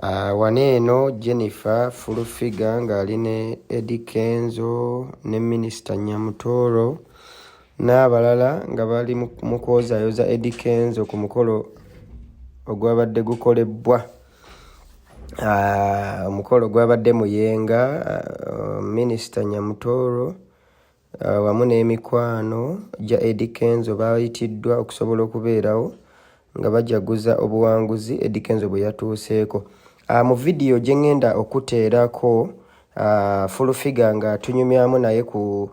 Waneeno Jennifer Fulufiga ng'ali ne Eddie Kenzo ne Minisita Nyamutoro n'abalala nga bali mu kwozaayoza Eddie Kenzo ku mukolo ogwabadde gukolebwa. Omukolo gwabadde Muyenga. Minisita Nyamutoro wamu n'emikwano gya Eddie Kenzo baayitiddwa okusobola okubeerawo nga bajaguza obuwanguzi Eddie Kenzo bwe yatuuseeko. Mu vidiyo gye ŋŋenda okuteerako Fulufiga nga tunyumyamu naye ku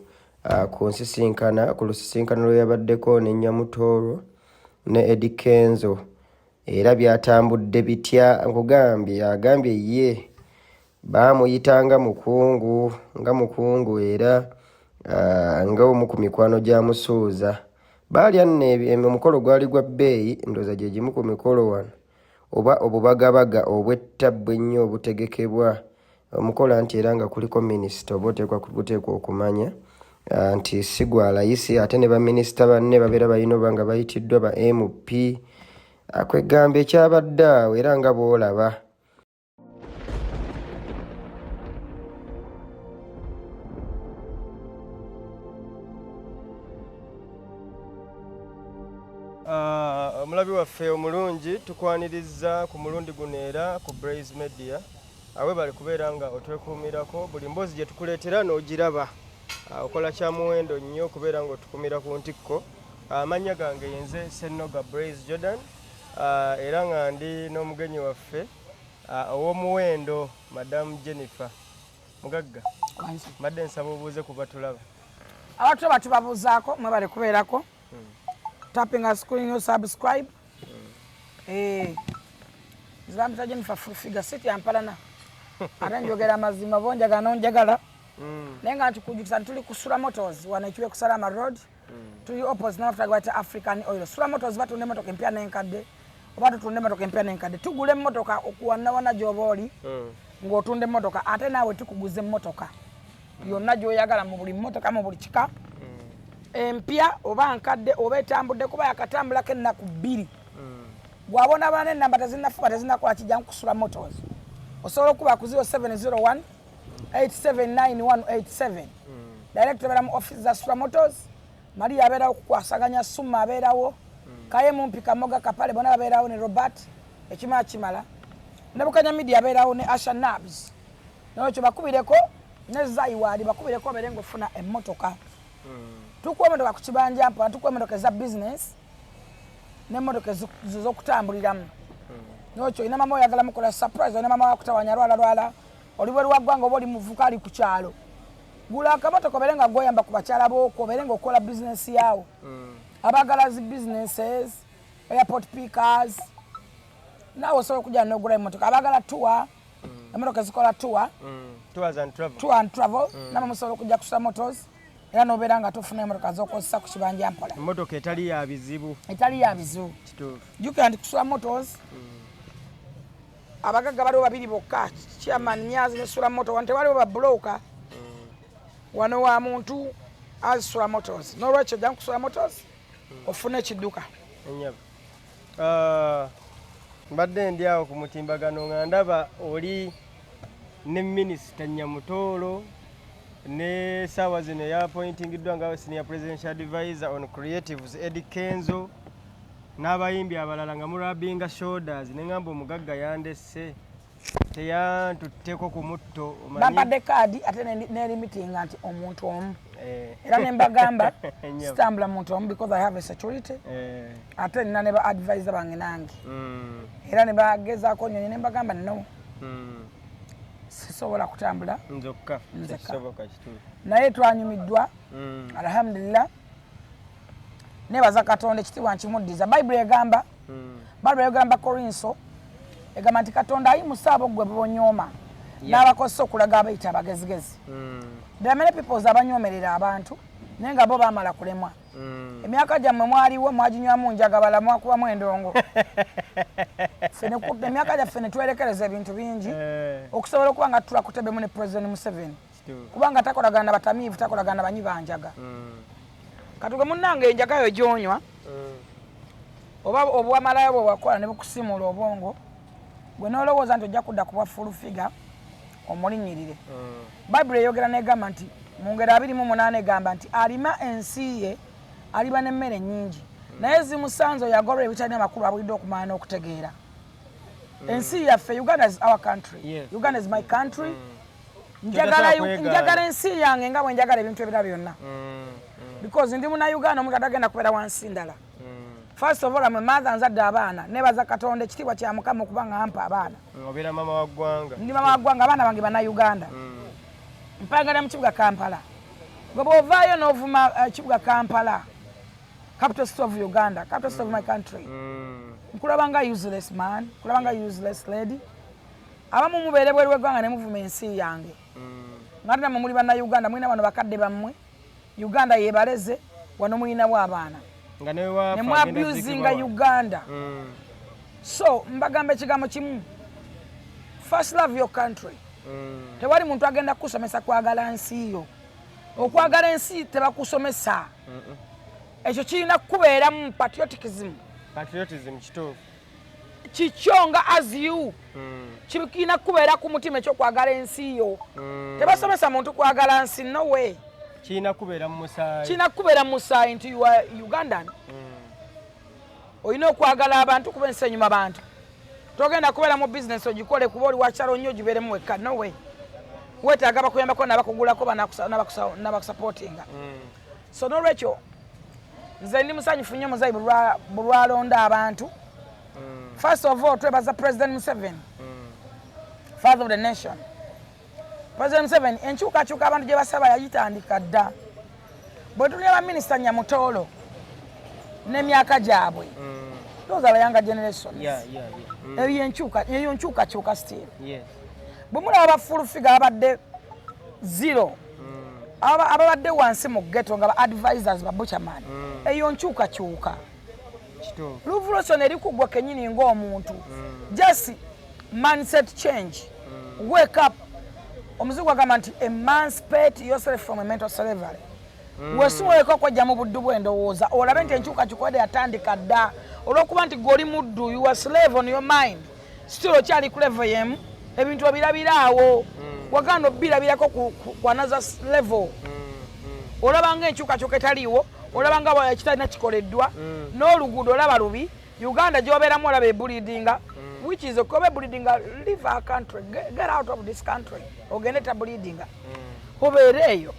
lusisinkano lwe yabaddeko ne Nyamutoro ne Eddie Kenzo era byatambudde bitya nkugambye. Agambye ye baamuyita nga mukungu era ng'omu ku mikwano gya Musuuza. Baalya nno omukolo gwali gwa bbeeyi, ndowooza gye gimu ku mikolo wano oba obubagabaga obw'ettabbu ennyo obutegekebwa omukolo nti era nga kuliko minisita oba oteekwa okumanya nti si gwa layisi ate ne baminisita banne babeera balina oba nga bayitiddwa ba MP. Kwegamba ekyabadde awo era nga bw'olaba. Omulabi waffe omulungi tukwaniriza ku mulundi guno era ku Blaze Media awe bali kubeera nga otwekuumirako buli mboozi gye tukuleetera n'ogiraba. Okola kya muwendo nnyo okubeera nga otukumira ku ntikko. Amannya gange yenze Ssennoga Blaze Jordan era nga ndi n'omugenyi waffe ow'omuwendo Madamu Jennifer Mugagga. Mbadde nsaba obuuze ku batulaba. Abantu batubabuuzaako mwe bali kubeerako. Tapping a screen, you subscribe. Zambita Jennifer Fulufiga city ampalana. Ate njogera mazima bonjaga nonjagala. Nenga ntukujukisa tuli ku Sula Motors wanachiwe ku Salama Road. Tuli opposite n'afuta gwata African Oil. Sula Motors batunde motoka empya n'enkadde. Oba tutunde motoka empya n'enkadde. Tugule motoka okuwana gy'obooli. Ng'otunde motoka ate naawe tukuguze motoka. Yonna gy'oyagala mu buli motoka mu buli kika. Empya oba nkadde oba etambudde kuba yakatambulako ennaku 2. Bw'abona bana ennamba tezinnafuba tezinnakola kijja ku Sula Motors. Osobola okuba ku 0701 879187. Direct beera mu office za Sula Motors. Maria abeerawo okukwasaganya Suma abeerawo. Kaye Mumpika Moga Kapale bona abeerawo ne Robert ekimala. Ne Bukanya Media abeerawo ne Asha Nabs. N'ekyo bakubireko ne Zaiwadi bakubireko beerengo ofuna emmotoka. Tukuwa motoka ku kibanja mpo tukuwa motoka za business ne motoka z'okutambuliramu. N'ekyo ina mama oyagala mukola surprise ina mama wakutawanya lwala oliwe lwaggwanga oba oli muvuka ali ku kyalo. Gula akamotoka obeerenga gwoyamba ku bakyala booko obeerenga okola business yaawo. Abagala zi businesses, airport pickers. Naawe osobola okujja n'ogula emmotoka. Abagala tour, emmotoka zikola tour. Tours and travel. Tour and travel. Namwe musobola okujja ku Sula Motors. Era nobeera nga tufuna emmotoka z'okozesa ku kibanja mpola. Emmotoka etali ya bizibu. Etali ya bizibu. Kituufu. Jjukira nti ku Sula Motors abagagga baliwo babiri bokka Chairman Nyazi ne Sula Motors wante waliwo babulooka wano wa muntu az Sula Motors. N'olwekyo jja ku Sula Motors ofune ekidduka. Mbadde ndi awo ku mutimbagano nga ndaba oli ne Minisita Nyamutoro ne saawa zino yappointingiddwa nga senior presidential advisor on creatives Eddie Kenzo n'abayimbi abalala nga murabinga shoulders ne ngamba omugagga yandesse teyantutteko ku mutto bampadde kaadi ate n'erimitinga nti omuntu omu era ne mbagamba sitambula muntu omu because I have a security ate nina ne ba advisor bange nange era ne bagezaako nnyonyi ne mbagamba no sisobola kutambula nzokka sisoboka kituufu naye twanyumiddwa alhamdulillah nebaza Katonda ekitiibwa nkimuddiza. Bayibuli egamba Korinso egamba nti Katonda ayimusa abo gwe bonyooma n'abakozesa okulaga abayita abagezigezi. There are many people abanyoomerera abantu naye nga bo baamala kulemwa. Emyaka gyammwe mwaliwo mwaginywamu njagabala mwakubamu endongo. Emyaka gyaffe ne twerekereza ebintu bingi okusobola okuba nga tutula kutebemu ne President Museveni kubanga takolagana na batamiivu takolagana na banyi banjaga. Katuge munnange enjaga yo gyonywa oba obwamalayo bwe wakola ne bukusimula obwongo gwe nolowooza nti ojja kudda kuba full figure omulinyirire. Bayibuli eyogera n'egamba nti mu ngero 28 egamba nti alima ensi ye aliba n'emmere nnyingi naye zimusanze oyo agolwa ebitalina amakulu abulidde okumanya n'okutegeera. Ensi yaffe, Uganda is our country. Yes. Uganda is my country. Njagala ensi yange nga bwe njagala ebintu ebirala byonna. Because ndi muna Uganda omuntu atagenda kubeera wansi ndala. First of all, I'm a mother nzadde abaana nebaza Katonda ekitiibwa kya Mukama okuba nga ampa abaana. Obeera mama wa ggwanga. Ndi mama wa ggwanga, abaana bange bana Uganda. Mpagala mu kibuga Kampala. Gwe bw'ovaayo n'ovuma kibuga Kampala, capital city of Uganda, capital city of my country. Nkulabanga useless man, nkulabanga useless lady. Abamu mubeere bweru w'eggwanga ne muvuma ensi yange. Ngate namwe muli banna Uganda, mulina bano bakadde bammwe. Uganda yeebaleze, wano mulinawo abaana. Ne mu abusinga Uganda. So mbagamba ekigambo kimu, first love your country. Tewali muntu agenda kusomesa kwagala nsi yo. Okwagala ensi tebakusomesa. Ekyo kirina kubeeramu patriotism. Patriotism kituufu. Kikyonga as you. Kirina kubeera ku mutima ekyokwagala ensi yo. Tebasomesa muntu kwagala nsi, no way. Kirina kubeera mu musaayi. Kirina kubeera mu musaayi nti you are Ugandan. Olina okwagala abantu kuba ensi enyuma bantu. Togenda kubeera mu business ogikole kuba oli wakyalo nnyo ogibeeremu wekka, no way. Weetaaga bakuyambako n'abakugulako n'abakusupportinga. So n'olwekyo nze ndi musanyufu nnyo muzayi bulwalonda abantu. First of all, twebaza President Museveni, father of the nation. President Museveni, enkyukakyuka abantu gye basaba yagitandika dda. Bwe tulya baminisita Nyamutoolo n'emyaka gyabwe, those are the younger generations. Eyo enkyukakyuka still. Bwe mulaba ba full figure abadde zero, ababadde wansi mu ghetto nga ba advisors ba butcherman, eyo nkyukakyuka. Revolution eri kugwa kenyini ng'omuntu. Just mindset change. Wake up. Omuzungu agamba nti emancipate yourself from a mental slavery. Wesuweko kojja mu buddu bw'endowooza olabe nti enkyukakyuka ede yatandika dda olw'okuba nti goli muddu, you are slave on your mind. Still okyali ku level yemu, ebintu obirabiraawo. Waganda obirabirako ku another level. Olabanga enkyukakyuka etaliiwo, olabanga ekitalina kikoleddwa, n'oluguudo olaba lubi. Uganda gy'obeeramu olaba ebulidinga, which is okobe bulidinga, leave our country, get out of this country. Ogende tabulidinga. Obeere eyo.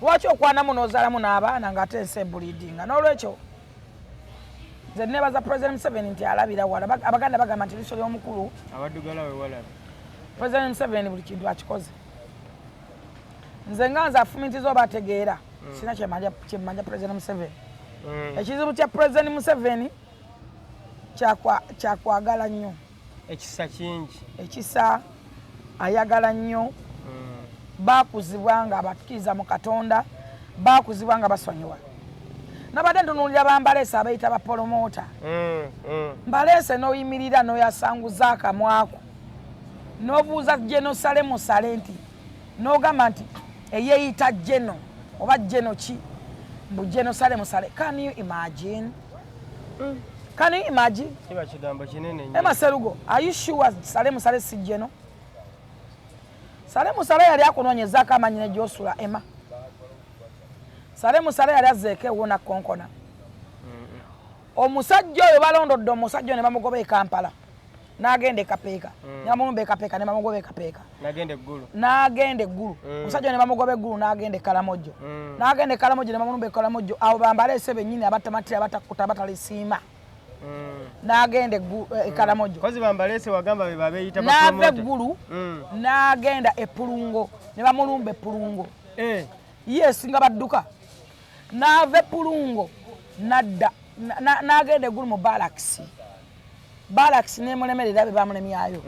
Lwaki okwanamu n'ozaalamu n'abaana ng'ate ensi ebulidinga? N'olwekyo nze nebaza President Museveni nti alabira wala. Abaganda bagamba nti liiso ly'omukulu abaddugala we walaba. President Museveni buli kintu akikoze. Nze nga nze afumintiza oba ategeera sina kyemmanja President Museveni. Ekizibu kya President Museveni kyakwagala nnyo. Ekisa kingi. Ekisa ayagala nnyo. Baakuzibwa nga abakkiriza mu Katonda, baakuzibwa nga basonyiwa. Nabadde ntunuulira bambaleese abayita bapolomota. Mbaleese n'oyimirira n'oyasanguza akamwako n'obuuza Jeno Sale Musale nti n'ogamba nti eyeeyita Jeno oba Jeno ki mbu Jeno Sale Musale. Can you imagine? Can you imagine? Kiba kigambo kinene nnyo. Emma Serugo, are you sure Sale Musale si Jeno? Sale Musale yali akunonyezaako amanyine gy'osula Emma. Sale Musale yali azzeeko ewona konkona. Omusajja oyo balondodde omusajja ne bamugoba e Kampala. N'agenda e Kapeeka. Ne bamulumba e Kapeeka ne bamugoba e Kapeeka. N'agenda eggulu. Omusajja ne bamugoba eggulu n'agenda e Kalamojjo. N'agenda e Kalamojjo ne bamulumba e Kalamojjo. Abo bambaleese bennyini abatamatira abatakkuta abatalisiima. N'agenda e Kalamojjo. Kozi bambaleese wagamba be babeeyita bapolomota. N'ava eggulu n'agenda e Pulungo ne bamulumba e Pulungo. Yes, nga badduka. N'ava e Pulungo n'adda n'agenda eggulu mu Barracks. Barracks n'emulemerera be bamulemyayo.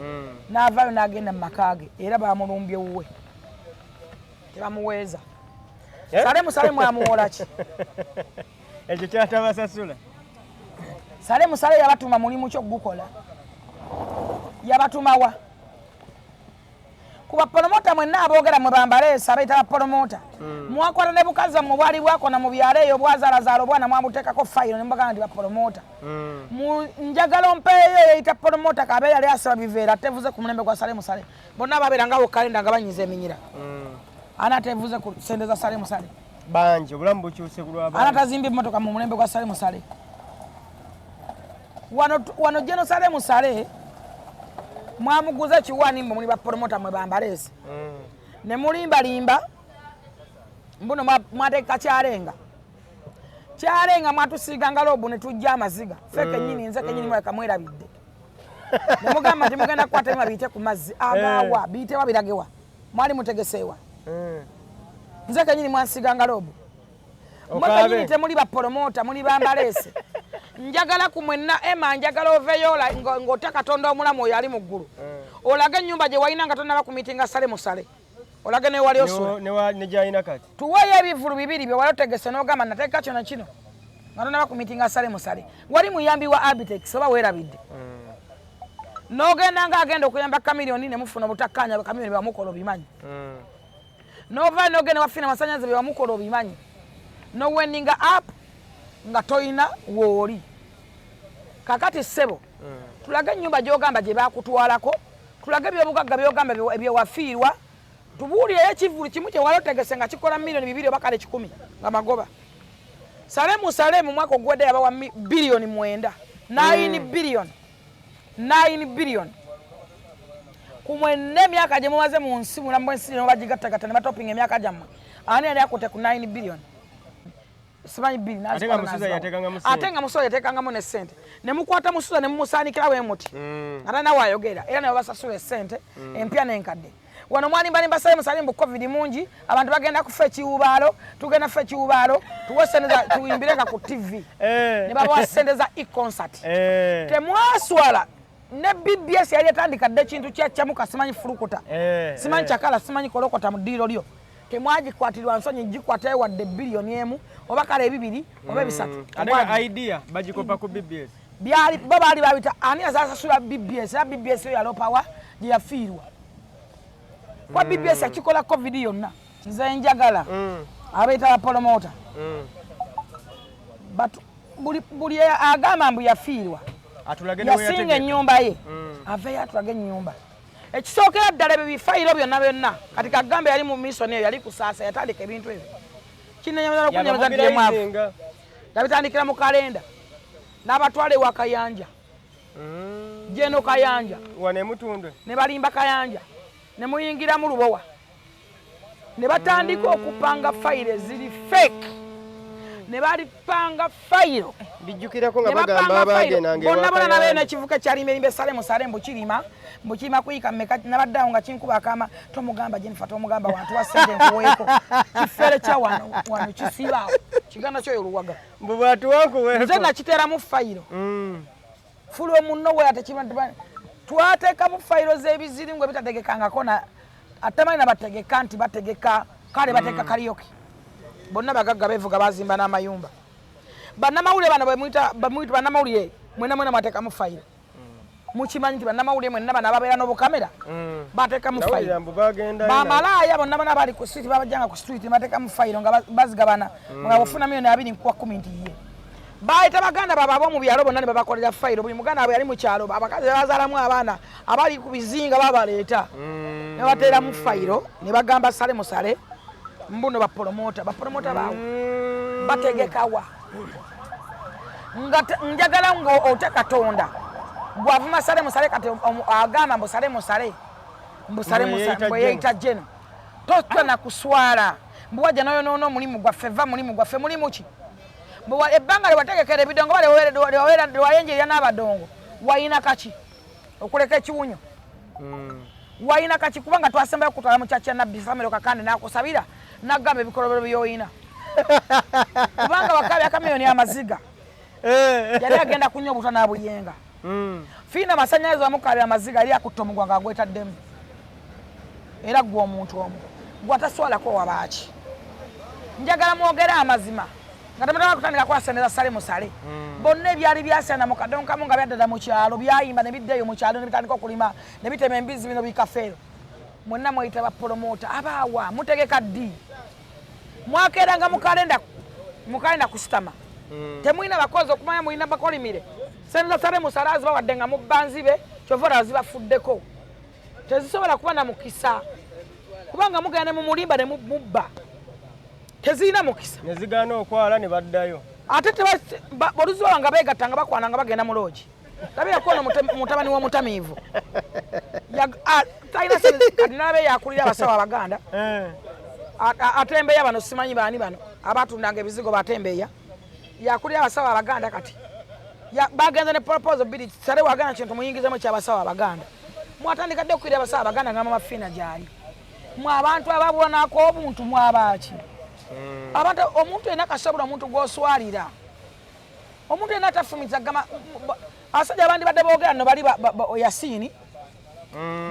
N'avaayo n'agenda mu maka ge era bamulumbye wuwe. Tebamuweeza. Sale Musale mwamuwola ki? Ekyo kyatabasasula. Sale Musale yabatuma mulimu ki okugukola? Yabatuma wa? kuba promota mwenna aboogera mwe bambaleesa bayita bapromota mwakwata ne bukaza mu bwali bwako na mu byalo eyo bwazalazaala obwana mwabuteekako fayiro ne mbagana ndi bapromota mu njagalo mpeeyo yeyita promota kabeera yali asaba biveera tevuze ku mulembe gwa Sale Musale bonna babeera ngawo kalenda nga banyiza eminyira ana tevuze ku sente za Sale Musale banji obulamu bukyuse kulwaba ana tazimba emmotoka mu mulembe gwa Sale Musale wano jeno Sale Musale mwamuguza kiwani mwe muli bapromota mwe bambaleese ne mulimbalimba mbuno mwateeka kyalenga mwatusiiga ngalobu ne tujja amaziga feke nyini nze kenyini mweka mwerabidde ne mugamba nti mugenda kukwata ema biyite ku mazzi agawa biyitewa biragewa mwali mutegeseewa nze kenyini mwansiiga ngalobu mwe kenyini temuli bapromota muli bambaleese njagala ku mwenna ema njagala oveyola ng'ota Katonda omulamu oyo ali mu ggulu olage ennyumba gye walina nga tonnaba ku miitinga Sale Musale olage ne wali osula ne gyalina kati tuweeyo ebivulu bibiri bye wali otegese n'ogamba nateeka kyona kino nga tonnaba ku miitinga Sale Musale wali muyambi wa Abitex oba weerabidde n'ogenda ng'agenda okuyamba Kamiliyoni ne mufuna obutakkaanya Kamiliyoni bye wamukola obimanyi n'ova n'ogenda wafina amasannyalaze bye wamukola obimanyi n'owendinga app nga toyina wooli kakati ssebo tulage ennyumba gy'ogamba gye baakutwalako tulage ebyobugagga by'ogamba ebyewafiirwa tubuulireyo ekivulu kimu kye wali otegese nga kikola miliyoni 2 oba kale 10 nga magoba Sale Musale mu mwaka ogwedde yabawa biliyoni 9 9 biliyoni ku mwenna emyaka gye mumaze mu nsi mulamu bw'ensi gye bagigattagatta ne batopinga emyaka gyammwe ani yali akutte ku 9 biliyoni simanyi bili ate nga musoza yateekangamu ne ssente ne mukwata musoza ne mumusaanikirawo emuti ate nawe ayogera era nawe basasula essente empya n'enkadde wano mwalimbalimba Sale Musale mbu covid mungi abantu bagenda kufa ekiwubaalo tugenda kufa ekiwubaalo tuwe sente tuyimbireka ku TV ne babawa sente za e-concert temwaswala ne BBS yali etandika dde ekintu kyakyamuka simanyi fulukuta simanyi kyakala simanyi kolokota mu ddiiro lyo temwagikwatirwa nsonyi gikwata wadde biliyoni emu oba kale 2 oba 3 ate idea bagikopa ku BBS byali baali babita ani azasasula BBS era BBS yo yalopawa gye yafiirwa kwa BBS yakikola covid yonna nze njagala abeeta bapromota buli agamba mbu yafiirwa yasinga ennyumba ye aveyo atulage ennyumba ekisookera ddala ebyo bifayiro byonna kati kagambe yali mu misoni eyo yali kusaasa yatandika ebintu ebyo kinenyamizana okunyamiza ddemwavu yabitandikira mu kalenda n'abatwala ewa Kayanja jeno Kayanja wanemutundwe ne balimba Kayanja ne muyingira mu Lubowa ne batandika okupanga fayiro ziri fake ne balipanga fayiro bijjukirako nga bagamba abagenange bonna nabeyo n'ekivuka ekyalimbelimbe Sale Musale mbukirima kuyika mmeka nabaddawo nga kinkuba akama tomugamba Jennifer tomugamba wantu wa sente nkuweeko kifere kya wano kisibaawo kiganda kyoyo Luwaga mbu bwatu wankuweeko nze nakiteeramu fayiro fulo munno we twateekamu fayiro z'ebiziringo ebitategekangako atemanyi nabategeka nti bategeka kale bateeka kaliyoki bonna bagagga bevuga bazimba n'amayumba bannamawulire bano bamuyita bannamawulire mwena mwateekamu fayiro mukimanyi nti bannamawulire mwenna bano ababeera n'obukamera bateekamu fayiro bamalaaya bonna bali ku street babajjanga ku street bateekamu fayiro nga bazigabana nga bufuna miliyoni 2 nti ye baayita baganda baabwe ab'omu byalo bonna ne babakolera fayiro buli muganda abwe yali mu kyalo abakazi bazaalamu abaana abali ku bizinga babaleeta ne bateeramu fayiro ne bagamba Sale Musale mbuno bapromota baabwe bategekawa njagala nga ote Katonda bwavuma Sale Musale kati agamba mbu Sale Musale mbwe yeeyita jeno totya kuswala mbu wajja noyonoona omulimu gwaffe va mulimu gwaffe mulimu ki ebbanga lyewategekera ebidongo lyewayenjerera n'abadongo wayina kaki okuleka ekiwunyo wayina kaki kubanga twasembayo kutwala mu kyakya nabbi Famero Kakande n'akusabira n'agamba ebikolobero byoyina kubanga wakabi akamiliyoni amaziga yali agenda kunywa obutwa n'abuyenga fiina amasannyalaze wamukabi amaziga yali akutta omugwa nga agwetaddemu era gwe omuntu omu gwataswalako wabaaki njagala mwogere amazima nga temutaka kutandika kwasendeza Sale Musale bonna ebyali byasenda mu kadongo nga byaddada mu kyalo byayimba ne biddeeyo mu kyalo ne bitandika okulima ne bitema embizi bino bikafeero mwenna mweyita bapromota abaawa mutegeka ddi mwakeranga mukalenda kusitama temulina bakozi okumanya mulina bakolimire senza Sale Musale zibawadde nga mubbanzibe kyovora zibafuddeko tezisobola kuba na mukisa kubanga mugenda ne mumulimba ne mubba tezirina mukisa nezigaana okwala ne baddayo ate oluzuba nga beegatta nga bakwana nga bagenda mu loogi labira kono mutabani w'omutamiivu talina kati nalabe yakulira abasawo abaganda atembeeya bano simanyi baani bano abatundanga ebizigo batembeeya yakulira abasawo abaganda kati bagenze ne proposal bidi Sale wagana kintu muyingizemu ky'abasawo abaganda mwatandika dde okulira abasawo abaganda nga mamafiina gyali mwe abantu ababulanaako obuntu mwabaaki abantu omuntu ena kasobula omuntu gw'oswalira omuntu ena atafumiza gama abasajja bandi badde boogera no bali Yasini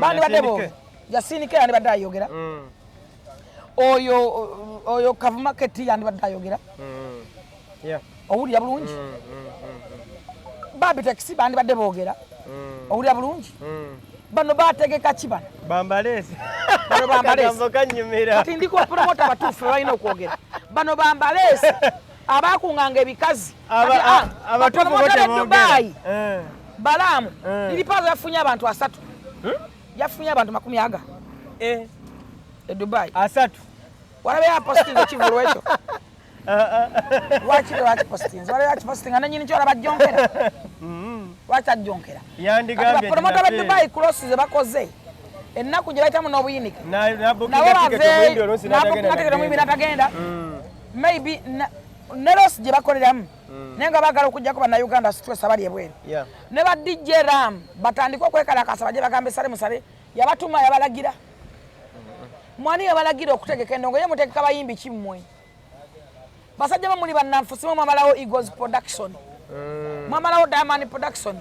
bandi badde boogera Yasini ke yandi badde ayogera oyo Kavumarket yandi badde ayogera owulira bulungi Babi Taxi bandi badde boogera owulira bulungi bano bategeka ki bano bambalesi kati ndiko promota batuufu balina okwogera bano bambalesi abakunganga ebikazi abatuufu Dubai Balamu ilipazo yafunye abantu 3 yafunye abantu 40 Dubai 3 walabe ya posting ekivulu ekyo Watch posting walabe ya posting ananyini kyo labajjonkera wacha jonkera yandigambye promota ba Dubai crosses bakoze ennaku gye bayitamu n'obuyinike nabo bategera mu binatagenda maybe nelos gye bakoleramu naye nga baagala okujjako bannayuganda stress abali ebweru ne ba DJ Ram batandika okwekalakasa bajje bagambe Sale Musale yabatuma yabalagira mwani yabalagira okutegeka endongo ye mutegeka bayimbi kimmwe basajja bamuli bannanfusi mwamalawo Eagles Production mwamalawo Diamond Production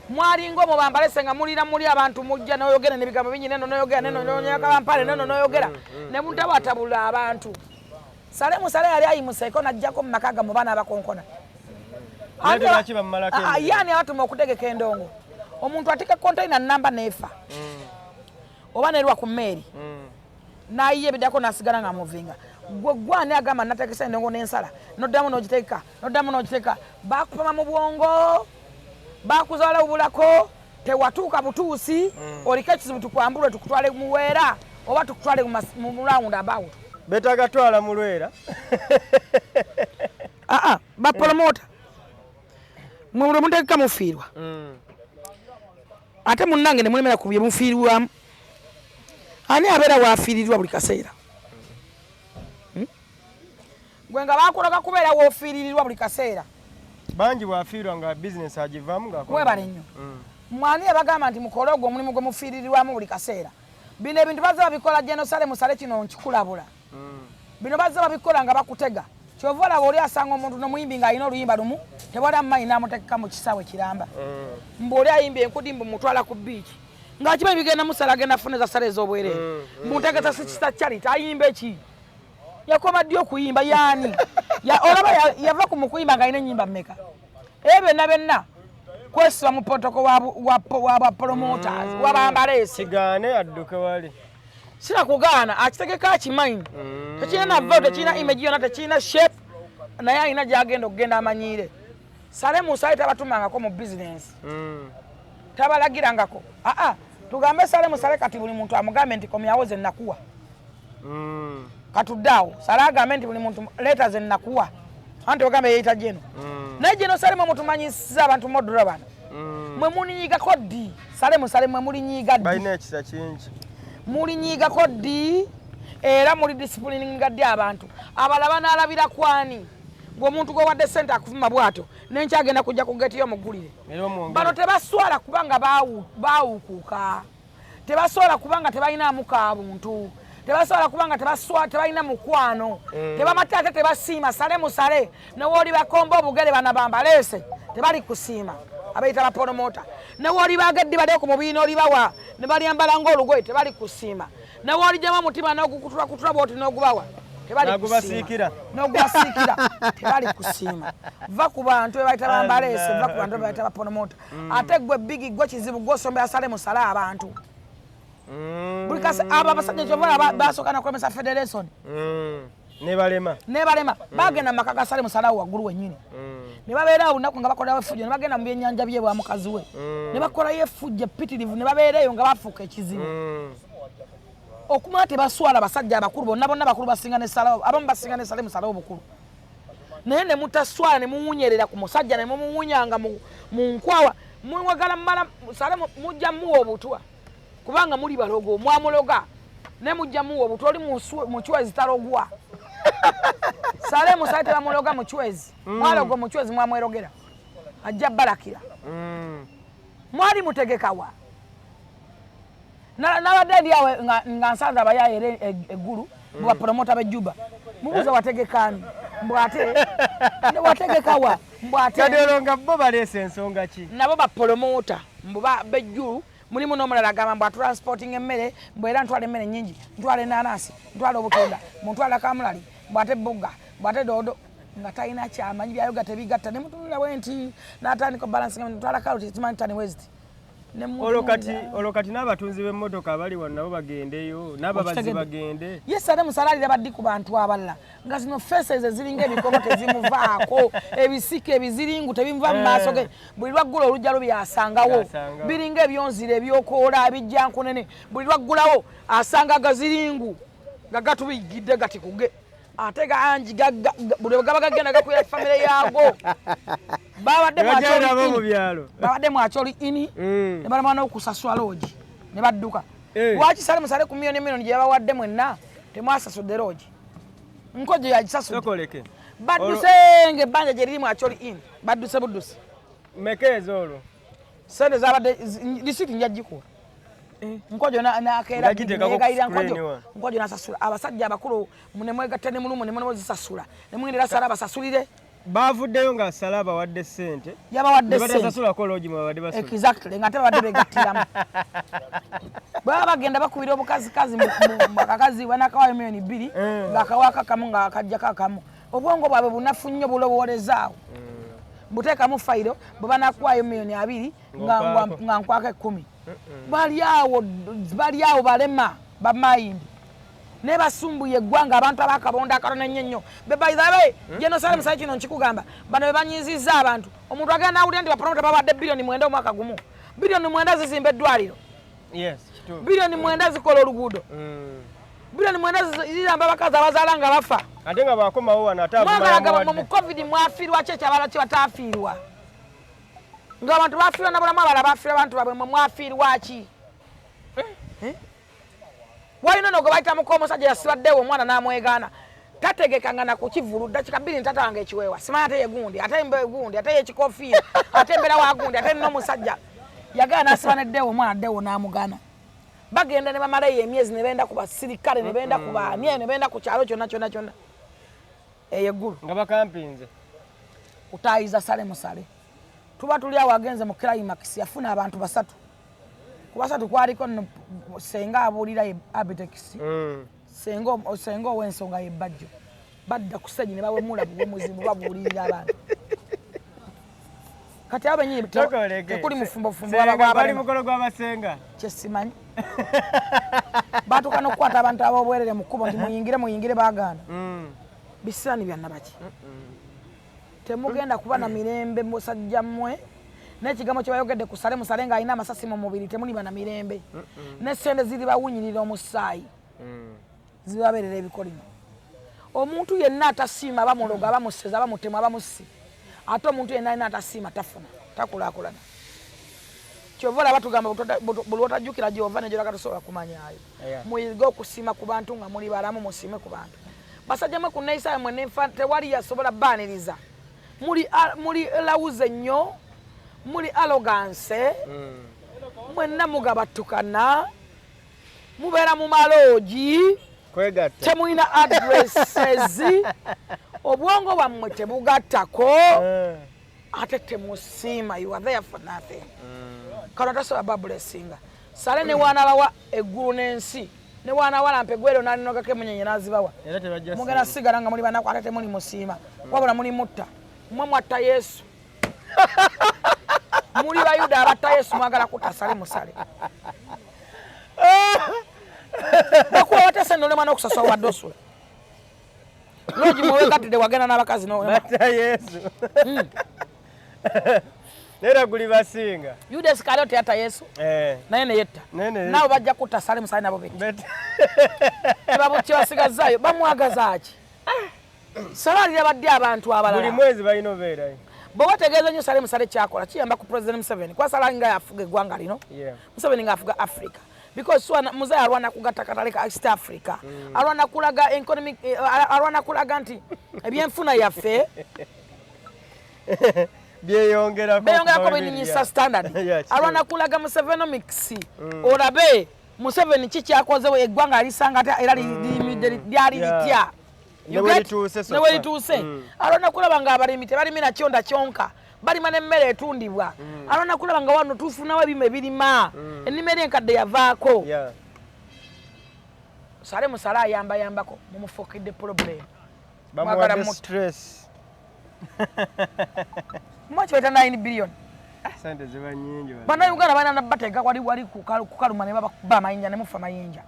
mwalingo mu bambalese nga mulira muli abantu mujja n'oyogera n'ebigambo bingi neno n'oyogera neno n'onyaka bampale neno n'oyogera ne mutabatabula abantu Sale Musale yali ayimuseeko n'ajjako mu maka gamu baana abakonkona yani abatuma okutegeka endongo omuntu atika container namba nefa oba nerwa ku mmeeri nayiye ebiddako nasigala nga muvinga gwani agamba nategesa endongo n'ensala noddamu n'ogiteeka bakupama mu bwongo bakuzaala obulako tewatuuka butuusi oliko ekizibu tukwambulwe tukutwale muweera oba tukutwale mu round about betagatwala mu lwera bapromota mwebule mutegeka mufiirwa ate munnange ne mulemera ku bye mufiirwamu ani abeera waafiirirwa buli kaseera gwe nga bakulaga kubeera woofiiririrwa buli kaseera bangi bwafiirwa nga bizinesi agivaamu webale nnyo mwani yabagamba nti mukole ogwo omulimu gwe mufiiririrwamu buli kaseera bino ebintu bazze babikola General Sale Musale kino nkikulabula bino bazze babikola nga bakutega kyova olaba oli asanga omuntu nomuyimbi ng'alina oluyimba lumu tewali amumanyi n'amutegeka mu kisaawe kiramba mbw'oli ayimbi enkudi mbumutwala ku biiki ng'akimanyi bigenda musala agenda afune za sale ez'obwereere mbutegesa sikisa charity ayimba eki yakoma ddi okuyimba yaani olaba yava ku mukuyimba ng'alina ennyimba mmeka ebyo byonna kwesiba mu protocol wa promoters wabambalesi kigaane adduke wali sina kugaana akitegeka akimanyi tekirina navao tekirina image yona tekirina shape naye alina gyagenda okugenda amanyiire Sale Musale tabatumangako mu business tabalagirangako tugambe Sale Musale kati buli muntu amugambe nti komyawo ze nnakuwa katuddaawo Sale agambe nti buli muntu leeta ze nnakuwa anti ogambe yeeyita Jeno naye Jeno Sale mwe mutumanyisiza abantu modula bano mwe mulinyigako ddi Sale Musale mwe mulinyiga ddi balina ekisa kingi mulinyigako ddi era muli disciplininga ddi abantu abalaba n'alabira kwani ng'omuntu gwe wadde ssente akuvuma bwato nenkyagenda kujja ku geti y'omugulire bano tebaswala kubanga baawukuuka tebaswala kubanga tebalinamu kabuntu tebaswala kubanga tebalina mukwano tebamata ate tebasiima Sale Musale newooli bakomba obugere bana bambalese tebali kusiima abayita bapromota newooli bageddi bali ku mubiina olibawa ne balyambala ng'olugoye tebali kusiima newooli jama mutima n'ogukutulakutula bwoti n'ogubawa n'ogubasiikira tebali kusiima va ku bantu bebayita bambalese va ku bantu bebayita bapromota ate gwe bigi gwe kizibu gwosombera Sale Musale abantu buli kasi aba basajja kyova basokana kulemesa federation ne balema bagenda maka ga Sale Musalawo waggulu wennyini ne babeera olunaku nga bakola effujjo ne bagenda mu byennyanja bye bwa mukazi we ne bakola effujjo epitirivu ne babeereyo nga bafuuka ekizibu okumala tebaswala basajja abakulu bonna bakulu basinga ne Salawo abamu basinga ne Sale Musalawo bukulu naye ne mutaswala ne muwunyerera ku musajja ne mumuwunyanga mu nkwawa mwagala mmala Sale mujja muwa obutwa kubanga muli balogo mwamuloga ne mujja muwa obutwa oli mu chwezi talogwa Sale Musale tebamuloga mu chwezi mwalogo mu chwezi mwamwerogera ajja balakira mwali mutegekawa n'abadde awe nga nsanza abayaye eggulu bwa promota b'Ejjuba mubuuza wategekani mbwate ne wategekawa mbwate kadero nga bo baleese ensonga ki nabo ba promota mbuba b'Ejjulu mulimu n'omulala agamba mbwa transporting emmere mbwera ntwala emmere nnyingi ntwala enanasi ntwala obutunda muntwala kamulali mbwate bugga mbwate doodo nga talina kyamanyi byayoga tebigatta ne mutunula wenti n'atandika balance ntwala karoti timanyi tani west olokati n'abatunzi b'emmotoka abali wano nabo bagendeyo n'ababazi bagende ye Sale Musale alira baddi ku bantu abalala nga zino faces eziringa ebikomo tezimuvaako ebisika ebiziringu tebimuva mu maaso ge buli lwaggula olujjalo byasangawo biringa ebyonzire ebyokoola ebijjankunene buli lwaggulawo asanga gaziringu nga gatubigidde gati kuge ate ganji buli gaba gagenda gakwera famire yaago babadde mwacholi ini ne balama n'okusasula loogi ne badduka lwaki Sale Musale ku miliyoni gye babawadde mwenna temwasasudde loogi nkojo yagisasudde baddusenge ebbanja gye liri mwacholi ini badduse buddusi mekeezo olwo sente zabadde lisiti njagikuwa nkojo nakeera nkojo nasasula abasajja abakulu munemwegatta ne mulumu nemwezisasula nemwendera Sale abasasulire bavuddeyo nga Sale abawadde ssente yabawadde ssente batasasulako loogi mwabadde basula exactly nga tebabadde begattiramu baba bagenda bakubira obukazikazi akakazi banakawayo miliyoni 2 ng'akawaka kamu nga akajjako akamu obwongo bwabwe bunafu nnyo bulowoolezaawo buteekamu fayiro bwe banakuwayo miliyoni 2 nga nkwaka 10 bali awo balema bamayindi ne basumbuye eggwanga abantu abakabonda akatono ennyo bebayizabe jeno Sale Musale kino nkikugamba bano be banyizizza abantu omuntu agenda awulira nti bapromota babadde biliyoni 9 omwaka gumu biliyoni 9 zizimba eddwaliro biliyoni 9 zikola oluguudo biliyoni 9 ziramba abakazi abazaala nga bafa ate nga bakomawo wano ataamuagamba mu covid mwafiirwa ki ekyabala ki bataafiirwa ng'abantu bafiirwa nabulamu abala bafiirwa abantu babwe mwe mwafiirwa ki walina no gwe bayitamuko omusajja yasibaddewo omwana n'amwegaana tategekanga na kukivulu dakika 2 ntatanga ekiweewa simanyi ate yegundi ate mbe gundi ate yekikofiira ate embeera wa gundi ate n'omusajja yagaana asiba neddewo omwana addewo n'amugaana bagenda ne bamalayo emyezi ne benda ku basirikale ne benda ku baanie ne benda ku kyalo kyonna eyeggulu nga bakampinze kutaayiza Sale Musale tuba tuli awo agenze mu climax yafuna abantu 3 ku 3 kwaliko senga abuulira Abitex senga ow'ensonga yebbajjo badda ku ssenyi ne bawemula bw'omuzimu babuulirira abantu kati abo bennyini tekuli mufumbofumbo bali mukolo gw'abasenga kyesimanyi baatuuka n'okukwata abantu ab'obwerere mu kkubo nti muyingire baagaana bisiraani byannabaki temugenda kuba na mirembe musajja mmwe n'ekigambo kye bayogedde ku Sale Musale ng'alina amasasi mu mubiri temuliba na mirembe n'essente ziri bawunyirira omusaayi zibabeerera ebikolimo omuntu yenna atasiima bamuloga bamuseza bamutema bamusi ate omuntu yenna alina atasiima tafuna takulaakulana kyova olaba tugamba buli otajjukira gyova negyoraga tosobola kumanyaayo muyige okusiima ku bantu nga muli balamu musiime ku bantu basajja mwe ku neisaayo mwe nenfa tewali yasobola baaniriza muli lawuze nnyo muli arrogance mwenna mugabattukana mubeera mu maloogi temulina addresses obwongo bwammwe tebugattako ate temusiima you are there for nothing kano tasobola bablesinga Sale ne waanabawa eggulu n'ensi ne waanawalampa eggwero n'alinogako emunyenye n'azibawa mugenda sigala nga muli banaku ate temuli musiima wabula muli mutta mmwe mwatta Yesu muli bayuda abatta Yesu mwagala kutta Sale Musale bakuwa watese nole mwana okusasa wa dosula loji mwe katide wagenda n'abakazi no bata Yesu nera guli basinga Yuda Iskariote yata Yesu naye ne yetta nawo bajja kutta Salimu Sale nabo beti babutya basigazayo bamwagazaaki salali yabadde abantu abalala buli mwezi balina obeerayo bo bategeeza nnyo Salimu Sale kyakola kiyamba ku President Museveni kwa salali nga yafuga eggwanga lino Museveni ng'afuga Africa because muzayi alwana kugatta katale ka East Africa alwana kulaga economic alwana kulaga nti ebyenfuna yaffe beyongerako beninyisa standard alwana kulaga Musevenomics olabe Museveni kikyakozewo eggwanga alisanga era lyali litya newe lituuse alwana kulaba nga abalimi tebalimira kyonda kyonka balima n'emmere etundibwa alwana kulaba nga wano tufunawo ebimu ebirima ennima eri enkadde yavaako Salimu Sale ayambayambako mumufukidde problem bamuwadde stress much better 9 billion sente ziba nyingi bana Uganda bana bateka wali kukaluma ne bakuba amayinja ne mufa mayinja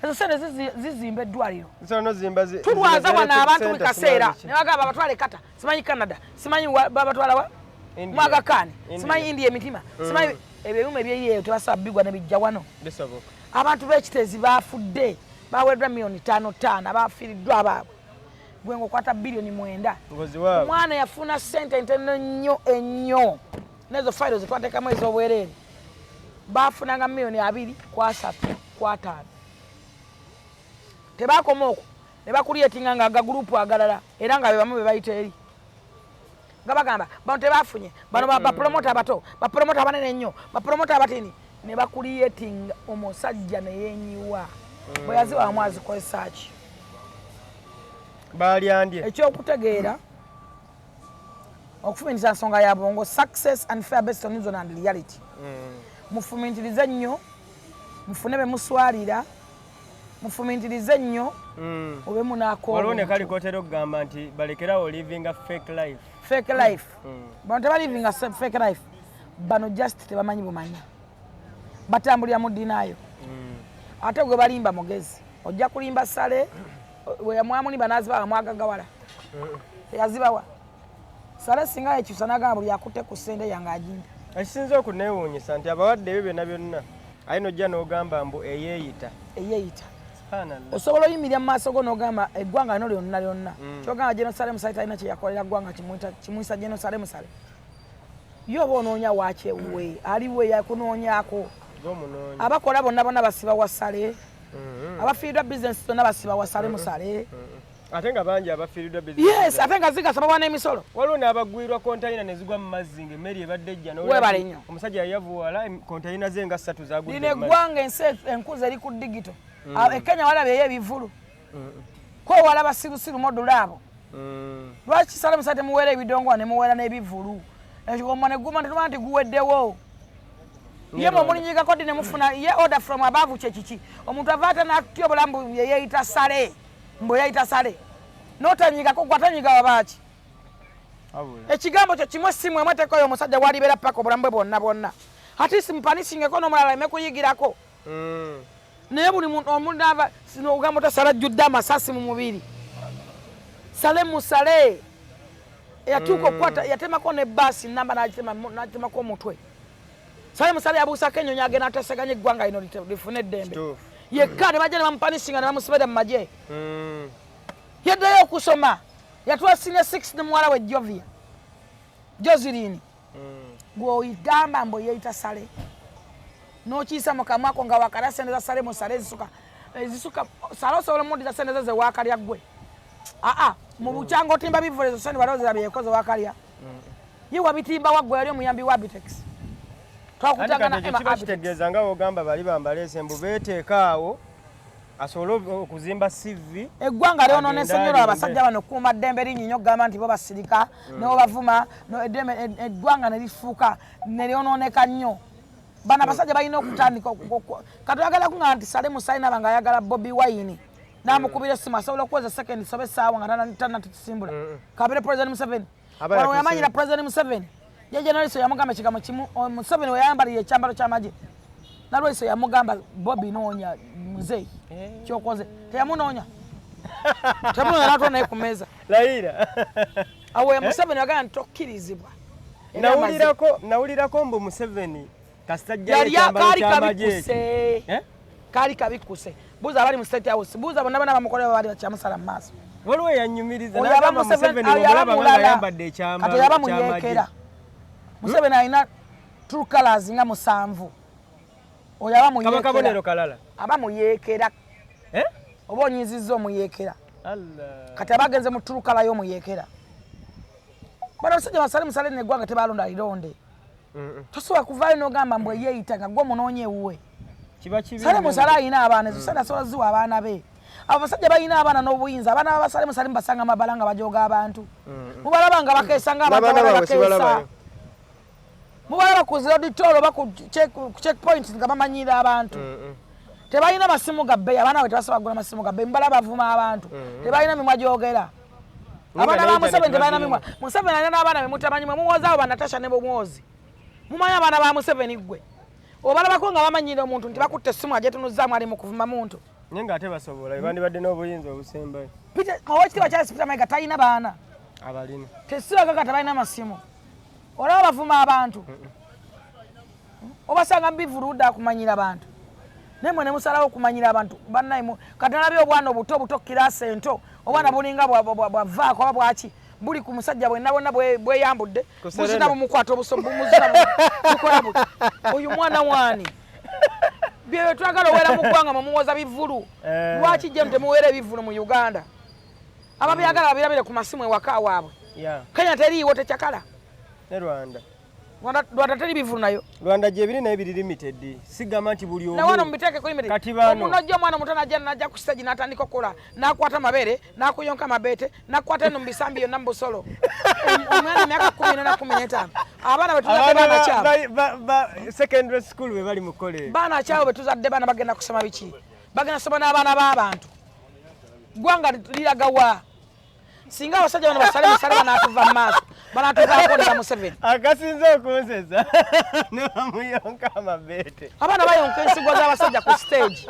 ezo sente zizimba eddwaliro zono zimba tulwaza wana abantu bikaseera ne bagamba abatwale kata simanyi Canada simanyi babatwala wa mwaga kani simanyi India emitima simanyi ebyuma ebyeyo tebasaba bigwa ne bijja wano abantu b'ekitezi bafudde baweddwa milioni 5 abafiiriddwa abaabwe gwengo kwata bilioni 9 omwana yafuna sente ntono ennyo nezo fayiro zitwateekamu ez'obwereere bafunanga milioni 2 kwa 3 kwa 5 tebakoma okwo ne bakulyetinga nga agagurupu agalala era nga be bamu be bayita eri nga bagamba bano tebafunye bano bapromota abato bapromota abanene ennyo bapromota abatini ne bakulyetinga omusajja ne yenyiwa bwe yaziwa amwazikozesa ki balyandye ekyokutegeera okufumintiriza nsonga ya bongo success and fair based on news and reality mufumintirize nnyo mufune be muswalira mufumintirize nnyo obe munaako waliwo ne kali kotera okugamba nti balekerawo living a fake life bano tebalivinga fake life bano just tebamanyi bumanya batambulira mu ddinaayo ate gwe balimba mugezi ojja kulimba Sale we yamwamuni banaziba amwagagawala yazibawa Sale singa ekyusa nagamba buli akutte ku ssente yange agindi ekisinza okuneewuunyisa nti abawadde ebyo byonna byonna aye nojja n'ogamba mbu eyeeyita osobola oyimirira mu maaso go n'ogamba eggwanga lino lyonna kyogamba General Salimu Sale talina kye yakolera ggwanga kimuyisa General Salimu Sale ye oba onoonya wakyewuwe aliwe yakunoonyako abakola bonna basiba wa Sale abafiiridwa bizinesi zonna basiba wa Salimu Sale ate nga bangi abafiiridwa bizinesi yes ate nga zigasaba n'emisolo waliwo n'abagwirwa kontayina ne zigwa mu mazzi ng'emmeri ebadde ejja webale nnyo omusajja yayavuwala kontayina ze nga 3 zagudde lino eggwanga ensi enkuza eri ku digito ekenya walabyeyo ebivulu ko walaba sirusiru modula abo lwaki Salimu Sale temuweera ebidongowa ne muweera n'ebivulu ekigoma ne guma tetuma nti guweddewo ye mumulinyika kodi ne mufuna ye order from above kiki omuntu avaata n'atya obulamu yeeyita Sale mbo yayita Sale n'otanyigako gwatanyiga wabaaki ekigambo kyo kimwe simu emwe tekoyo omusajja walibeera paka obulamu bwe bwonna ate simupanisingeko n'omulala eme kuyigirako naye buli omuntu ava ogamba tosala ajjudde amasasi mu mubiri Salimu Sale yatuuka okukwata yatemako nebbaasi namba n'agitemako omutwe Salimu Sale yabuusako ennyonyi agenda ateseganya eggwanga lino lifune eddembe yekka ne bajja ne bamupanisinga ne bamusibira mu magye yaddayo okusoma yatula senior 6 ne muwala we Joseline gw'oyigamba mbu yeeyita Sale n'okiyisa mu kamwa ko nga wakalya sente za Salimu Sale ezisuka Sale osobola omuddiza sente ze waakalya ggwe mu bukyanga otimba bivule ezo sente balowooza byekoze waakalya ye wabitimba waggwe yali omuyambi wa Bitex kitegeeza nga wogamba bali bambaleese mbu beeteeka awo asobole okuzimba CV eggwanga lyonoonese nnyo abasajja bano okukuuma ddembe linnyinyo okugamba nti bo basirika ne bobavuma eggwanga ne lifuuka ne lyonooneka nnyo bano abasajja balina okutandika katuyagala kuŋŋamba nti Salimu Sale naba nga ayagala Bobi Wine n'amukubira essimu asobola okuweza second soba essaawa nga tanatusimbula kabire President Museveni wano yamanyira President Museveni ye Generaliso yamugamba ekigambo kimu Museveni we yayambalira ekyambalo ky'amagye nalwaiso yamugamba Bobi noonya muzeyi kyokoze teyamunoonya teyamunoonya n'atula naye ku mmeeza Raila awo Museveni yagamba nti tokkirizibwa nawulirako mbu Museveni kaali kabikuse buuza abali mu State House buuza bonna bana bamukolera baali bakyamusala mu maaso waliwo yanyumiriza n'agamba Museveni bw'omulaba nga yayambadde ekyambalo kati yaba muyeekera Museveni alina true colors nga 7 oyo aba muyeekera kabonero kalala aba muyeekera oba onyizizza omuyeekera kati abagenze mu true color y'omuyeekera bano abasajja basale musale n'eggwanga tebalonda alironde tosobola kuvaayo n'ogamba mbwe yeeyita nga gwe omunoonye ewuwe sale musale alina abaana ezo sale asobola ziwa abaana be abo basajja balina abaana n'obuyinza abaana babasale musale mubasanga amabala nga bajooga abantu mubalaba nga bakeesa ng'abantu bakeesa mubalaba ku zoditolo oba ku checkpoint nga bamanyira abantu tebalina masimu ga bbeeyi abaana bwe tebasobola kugula masimu ga bbeeyi mubalaba bavuma abantu tebalina mimwa gyogera abaana ba Museveni tebalina mimwa Museveni alina n'abaana be mutamanyi mwe muwozaawo banatasha ne bumwozi mumanyi abaana ba Museveni gwe obalabako nga bamanyira omuntu nti bakutte essimu agyetunuzzaamu ali mu kuvuma muntu naye ng'ate basobola bandibadde n'obuyinza obusembayo owekitiibwa Charles Peter Mayiga talina baana abalina tesibagaka tebalina masimu olaba bavuma abantu obasanga mubivuludde akumanyira abantu naye mwe ne musalawo okumanyira abantu bannaye kati nalabye obwana obuto kirasa ento obwana bulinga bwavaako oba bwaki buli ku musajja bwenna bwonna bweyambudde muzina bumukwata obumuzina bukola buti oyo mwana waani bye twagala owera mu ggwanga mumuwoza bivulu lwaki gye temuweera ebivulu mu Uganda ababyagala babirabire ku masimu ewaka waabwe Kenya teriiwo tekyakala ne Rwanda teri bivulu nayo Rwanda gye biri naye biri limited sigamba nti buli omu nawana mubiteekeko limited kati bano omunojja omwana muto najja ku stage n'atandika okukola n'akwata mabeere n'akuyonka amabeete n'akwata eno mu bisambi yonna mu busolo omwana emyaka 14 na 15 abaana bwe tuzadde baana kyabo secondary school be bali mu college baana kyabo bwe tuzadde baana bagenda kusoma biki bagenda kusoma n'abaana b'abantu ggwanga liraga wa singa abasajja bano basale musale banaatuva mu maaso banaatuvaako ne Museveni akasinze okunseza ne bamuyonka amabeete abaana bayonka ensigo z'abasajja ku stage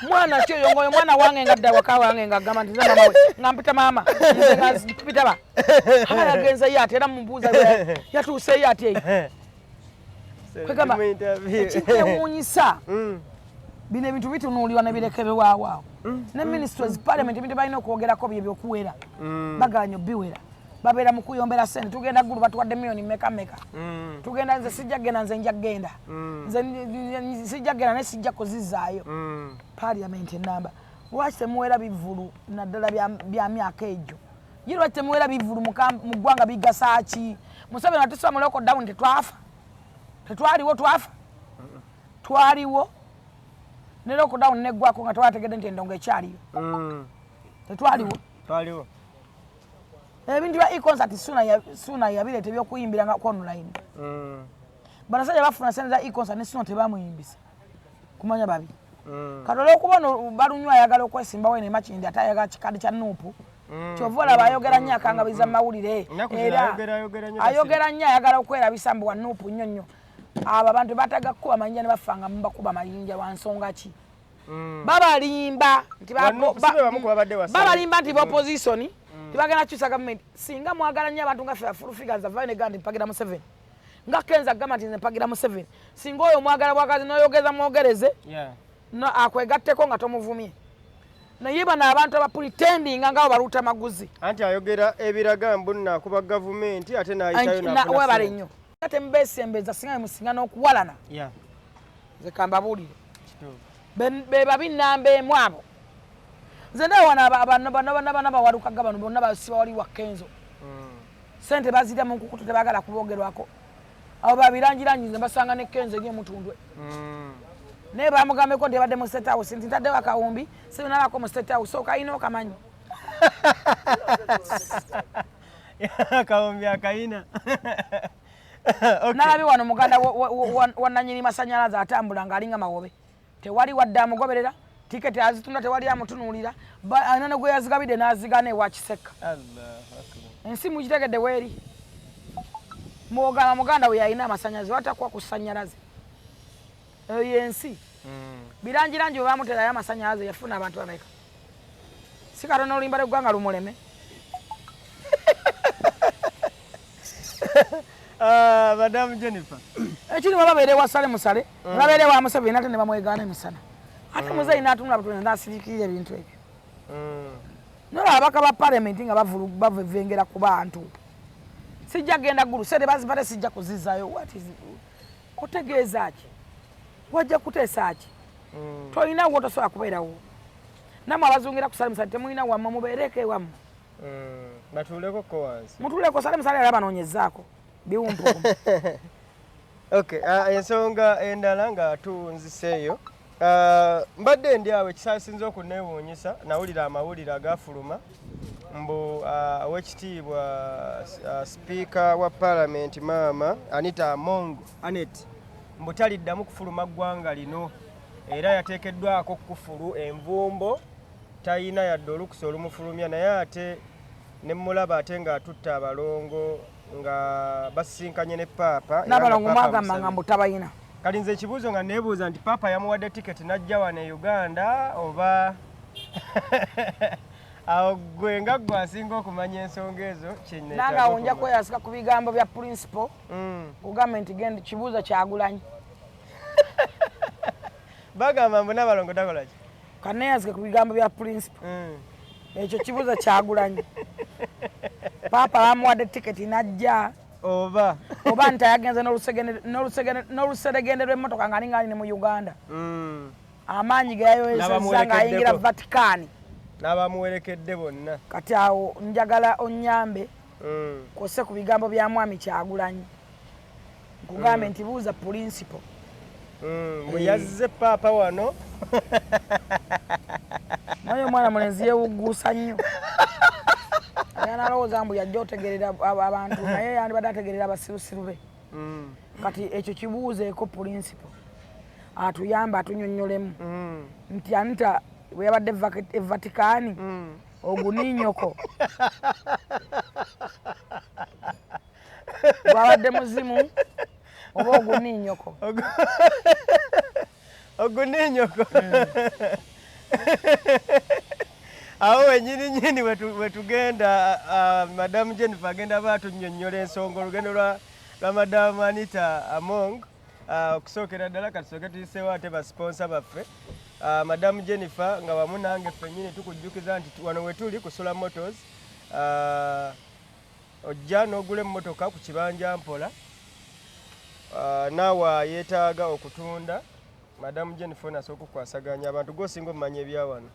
mwana ki oyo ngoyo mwana wange nga dda waka wange nga agamba nti nze mama we nga mpita maama nze nga mpita ba aba yagenzeyo ate era mumubuuza yatuuseyo ate kwegamba ekikyewuunyisa bino ebintu bitunuulirwa ne birekebewaawo ne ministries parliament ebintu balina okwogerako bye byokuwera baganya biwera babeera mu kuyombera sente tugenda gulu batuwadde miliyoni meka tugenda nze sijja genda nze nja genda nze sijja genda ne sijja kuzizaayo parliament enamba lwaki temuwera bivulu naddala bya myaka egyo ye lwaki temuwera bivulu mu ggwanga bigasa ki Museveni atusaba mu lockdown tetwaliwo twafa twaliwo ne lockdown neggwako nga twategedde nti endongo ekyaliyo tetwaliwo ebintu bya e-concert suna yabireeta ebyokuyimbira nga online banasajja bafuna sente za e-concert ne suna tebamuyimbisa kumanya babi kati olw'okubona balunywa ayagala okwesimbawo eno emakindi ate ayagala kikadi kya nuupu kyova olaba ayogera nnyo akangabiriza mu mawulire era ayogera nnyo ayagala okwerabisa mbu wa nuupu nnyo nnyo abo abantu batagakuba amayinja ne bafanga mubakuba amayinja lwa nsonga ki babalimba nti opposition tibagenda kukyusa gavumenti singa mwagala nnyo abantu nga ffe full figures avayo ne gandi mpagira Museveni nga Kenza agamba nti nze mpagira Museveni singa oyo mwagala bwagazi noyogeza mwogereze akwegatteko nga tomuvumye naye bano abantu abapretendinga ngabo baluuta maguzi anti ayogera ebiraga mbu nakuba gavumenti ate nayitayo webale nnyo ate mbesembeza singa musinga n'okuwalana nze kambabuulire be babinamba emu abo nze ndawana bana bawalukaga bano bonna basiba wali wa Kenzo sente bazirya mu nkukutu tebagala kubogerwako abo babirangirangi nze basanga ne Kenzo eri emutundwe naye bamugambeko nti ebadde mu State House nti ntaddewo akawumbi sibinalako mu State House okayina okamanyi akawumbi akayina nalabi wano muganda wannanyini masanyalaze atambula ng'alinga mawobe tewali wadde amugoberera tiketi azitunda tewali amutunuulira anane gwe yazigabidde n'azigana ewa Kiseka ensi mugitegedde weeri muganda we yalina amasanyalaze watakuwa ku ssanyalaze yensi birangirangi oba mutera ya masanyaze yafuna abantu ameka sikatono olimba leggwanga lumuleme Madam Jennifer ekiri babere wasale musale babere wa Museveni ate ne bamwegana emisana ate muzeyi n'atunula butonde n'asirikirira ebintu ebyo nola abaka ba parliament nga bavevengera ku bantu sijja genda gulu sede bazipate sijja kuzizayo what is kutegeeza ki wajja kuteesa ki tolina wo tosobola kubeerawo namwe abazungira ku Salim Saleh temulina wammwe mubeereko ewammwe batuleko ko wansi mutuleko Salim Saleh era banoonyezaako biwumpu okay ensonga endala nga tunziseeyo mbadde ndi awo ekisasinze okuneewuunyisa nawulira amawulire agafuluma mbu owekitiibwa sipiika wa Parliament maama Anita Among Anet mbu taliddamu kufuluma ggwanga lino era yateekeddwako kufulu envumbo tayina yadde olukusa olumufulumya naye ate ne mulaba ate ng'atutta abalongo nga basisinkanye ne paapa n'abalongo mwagamba nga mbu tabayina kali nze ekibuuzo nga neebuuza nti paapa yamuwadde tiketi n'ajja wano e Uganda oba awo gwe nga gwe asinga okumanya ensonga ezo nange awo nja kweyasika ku bigambo bya principal kugamba nti genda kibuuzo Kyagulanyi bagamba mbu n'abalongo takola ki kaneyasike ku bigambo bya principal ekyo kibuuzo Kyagulanyi paapa bamuwadde tiketi n'ajja oba nti yagenze n'oluseregende lw'emmotoka nga alinga ali ne mu Uganda amaanyi geyayozeza ng'ayingira Vatican n'abamuwerekedde bonna kati awo njagala onnyambe kwose ku bigambo bya mwami Kyagulanyi nkugambe nti buuza principal bwe yazze paapa wano naye omwana mulenzi yeewugguusa nnyo yanalowooza mbu yajja otegerera abantu naye yandibadde ategerera abasirusiru be kati ekyo kibuuzeeko principal atuyamba atunyonnyolemu nti Anita bwe yabadde Vatican oguniinyoko bwabadde muzimu oba oguniinyoko oguniinyoko awo wenyini wetugenda Madam Jennifer agenda baatunyonnyola ensonga olugendo lwa Madam Anita Among okusookera ddala katusooke tuyiseewo ate basponsa baffe Madam Jennifer nga wamu nange ffennyini tukujjukiza nti wano wetuli ku Sula Motors ojja n'ogula emmotoka ku kibanja mpola naawe yeetaaga okutunda Madam Jennifer nasooka okukwasaganya abantu gwosinga omumanya ebyawano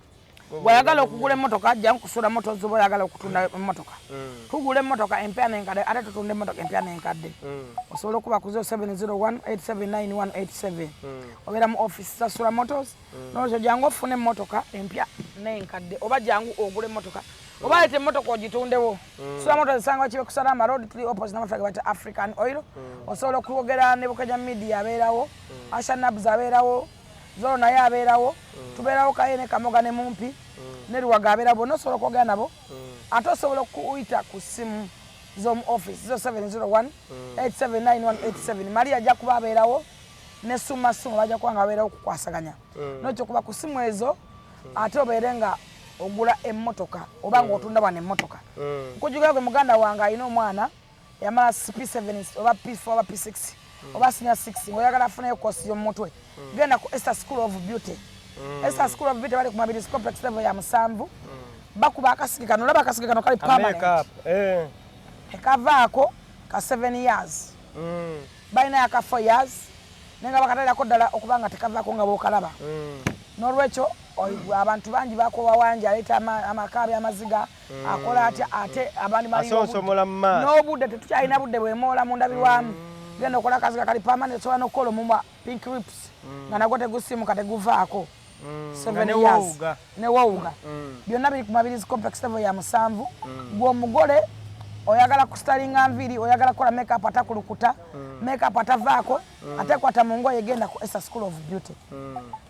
bw'ayagala okugula emmotoka ajja ku Sula Motors oba oyagala okutunda emmotoka tugula emmotoka empya n'enkadde ate tutunda emmotoka empya n'enkadde osobola okuba ku 0701879187 obeera mu office za Sula Motors nolwekyo jangu ofune emmotoka empya n'enkadde oba jangu ogula emmotoka oba leta emmotoka ogitundewo Sula Motors esanga kibe ku Salama Road 3 opposite n'amafuta gabata African Oil osobola okwogera ne Bukenya Media abeerawo Asha Nabs abeerawo Zolo naye abeerawo tubeerawo Kaye ne Kamoga ne Mumpi ne Luwaga abeerawo bonna osobola okwogera nabo ate osobola okuyita ku ssimu z'omu office 0701879187 Maria ajja kuba abeerawo ne Suma bajja kuba nga abeerawo okukwasaganya nokyo kuba ku ssimu ezo ate obeere nga ogula emmotoka oba ng'otunda bwana emmotoka nkujjukira gwe muganda wange alina omwana yamala P7 oba P4 oba P6 oba senior 6 ng'oyagala afuneyo kosi y'omutwe genda ku Esther School of Beauty Esther School of Beauty bali ku Mabilis Complex level ya 7 bakuba akasiki kano olaba akasiki kano kali permanent ekavaako ka 7 years balina yaka 4 years nenga bakatalirako ddala okuba nga tekavaako nga bw'okalaba n'olwekyo abantu bangi bakowa wangi aleeta amakaabi amaziga akola atya ate abandi n'obudde tetukyalina budde bwemoola mu ndabirwamu genda okola akaziga kali permanent sobola n'okukola omumwa pink lips nga nagwo tegusimuka teguvaako 7 years newawuga byonna biri ku Mabilis Complex level ya 7 gw'omugole oyagala kustalinga nviri oyagala kukola makeup atakulukuta makeup atavaako ate kwata mu ngoye genda ku Esther School of Beauty